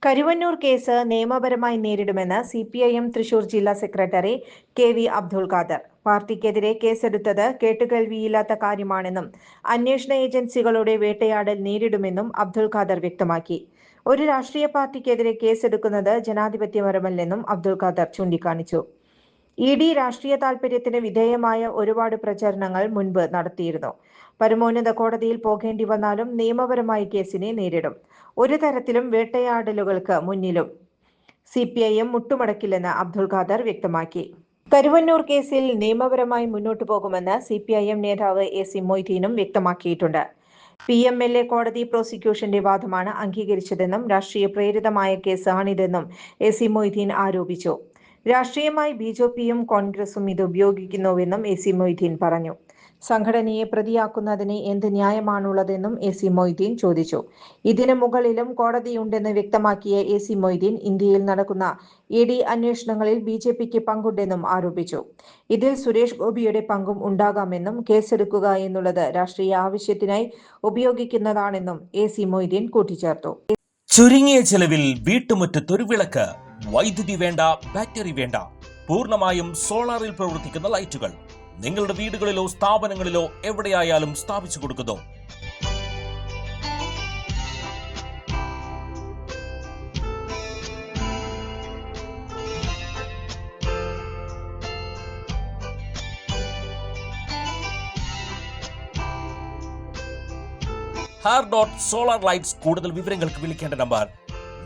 Karuvannur case നിയമപരമായി നേരിടുമെന്ന് CPIM Thrissur ജില്ലാ സെക്രട്ടറി കെ.വി. അബ്ദുൾ ഖാദർ. പാർട്ടിക്കെതിരെ കേസെടുത്തത് കേട്ടുകേൾവിയില്ലാത്ത കാര്യമാണെന്നും അന്വേഷണ ഏജൻസികളുടെ വേട്ടയാടൽ നേരിടുമെന്നും അബ്ദുൾ ഖാദർ വ്യക്തമാക്കി. ഒരു രാഷ്ട്രീയ പാർട്ടിക്കെതിരെ കേസെടുക്കുന്നത് ജനാധിപത്യപരമല്ലെന്നും അബ്ദുൾ ഖാദർ ചൂണ്ടിക്കാണിച്ചു. ഇഡി രാഷ്ട്രീയ താൽപര്യത്തിന് വിധേയമായ ഒരുപാട് പ്രചരണങ്ങൾ മുൻപ് നടത്തിയിരുന്നു. പരമോന്നത കോടതിയിൽ പോകേണ്ടി വന്നാലും നിയമപരമായി കേസിനെ നേരിടും. ഒരു തരത്തിലും വേട്ടയാടലുകൾക്ക് മുന്നിലും സിപിഐഎം മുട്ടുമടക്കില്ലെന്ന് അബ്ദുൾ ഖാദർ വ്യക്തമാക്കി. കരുവന്നൂർ കേസിൽ നിയമപരമായി മുന്നോട്ടു പോകുമെന്ന് സിപിഐഎം നേതാവ് എ.സി. മൊയ്തീനും വ്യക്തമാക്കിയിട്ടുണ്ട്. PMLA കോടതി പ്രോസിക്യൂഷന്റെ വാദമാണ് അംഗീകരിച്ചതെന്നും രാഷ്ട്രീയ പ്രേരിതമായ കേസ് ആണിതെന്നും എ.സി. മൊയ്തീൻ ആരോപിച്ചു. രാഷ്ട്രീയമായി BJPയും കോൺഗ്രസും ഇത് ഉപയോഗിക്കുന്നുവെന്നും എ.സി. മൊയ്തീൻ പറഞ്ഞു. സംഘടനയെ പ്രതിയാക്കുന്നതിന് എന്ത് ന്യായമാണുള്ളതെന്നും എ.സി. മൊയ്തീൻ ചോദിച്ചു. ഇതിന് മുകളിലും കോടതിയുണ്ടെന്ന് വ്യക്തമാക്കിയ എ.സി. മൊയ്തീൻ ഇന്ത്യയിൽ നടക്കുന്ന ഇഡി അന്വേഷണങ്ങളിൽ BJPക്ക് പങ്കുണ്ടെന്നും ആരോപിച്ചു. ഇതിൽ സുരേഷ് ഗോപിയുടെ പങ്കും ഉണ്ടാകാമെന്നും കേസെടുക്കുക എന്നുള്ളത് രാഷ്ട്രീയ ആവശ്യത്തിനായി ഉപയോഗിക്കുന്നതാണെന്നും എ.സി. മൊയ്തീൻ കൂട്ടിച്ചേർത്തു. ചുരുങ്ങിയ ചെലവിൽ വീട്ടുമുറ്റത്തൊരു വിളക്ക്, വൈദ്യുതി വേണ്ട, ബാറ്ററി വേണ്ട, പൂർണ്ണമായും സോളാറിൽ പ്രവർത്തിക്കുന്ന ലൈറ്റുകൾ നിങ്ങളുടെ വീടുകളിലോ സ്ഥാപനങ്ങളിലോ എവിടെയായാലും സ്ഥാപിച്ചു കൊടുക്കുന്നു. Solar Lights. കൂടുതൽ വിവരങ്ങൾക്ക് വിളിക്കേണ്ട നമ്പർ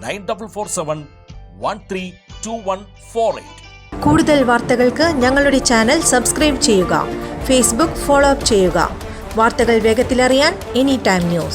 9447132148. കൂടുതൽ വാർത്തകൾക്ക് ഞങ്ങളുടെ ചാനൽ സബ്സ്ക്രൈബ് ചെയ്യുക. ഫേസ്ബുക്ക് ഫോളോ അപ്പ് ചെയ്യുക. വാർത്തകൾ വേഗത്തിലറിയാൻ എനി ടൈം ന്യൂസ്.